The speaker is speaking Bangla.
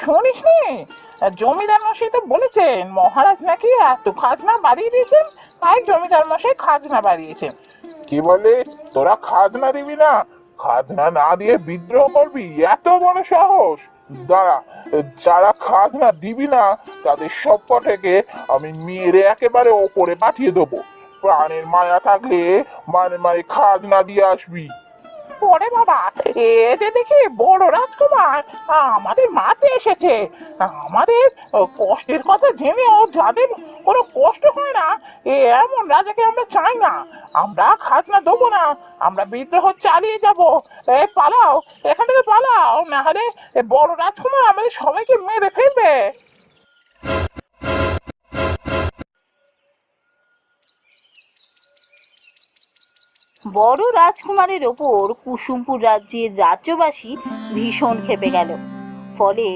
শুনিসনি? জমিদার মশাই তো বলেছেন মহারাজ নাকি এত খাজনা বাড়িয়ে দিয়েছেন, তাই জমিদার মশাই খাজনা বাড়িয়েছেন। কি বলে? তোরা খাজনা দিবি না? খাজনা না দিয়ে বিদ্রোহ করবি? এত বড় সাহস! দাঁড়া, যারা খাজনা দিবি না তাদের সবকটাকে আমি মেরে একেবারে ওপরে পাঠিয়ে দেবো। প্রাণের মায়া থাকলে মানে মানে খাজনা দিয়ে আসবি। ওরে বাবা, এ যে দেখি বড় রাজকুমার আমাদের মারতে এসেছে। আমাদের কষ্টের কথা জেনেও যাদের কোনো কষ্ট হয় না, এমন রাজাকে আমরা চাই না। আমরা খাজনা দেবো না, আমরা বিদ্রোহ চালিয়ে যাব। পালাও, এখান থেকে পালাও, না হলে বড় রাজকুমার আমাদের সবাইকে মেরে ফেলবে। বড় রাজকুমারের ওপর কুসুমপুর রাজ্যের রাজ্যবাসী ভীষণ ক্ষেপে গেল। ফলে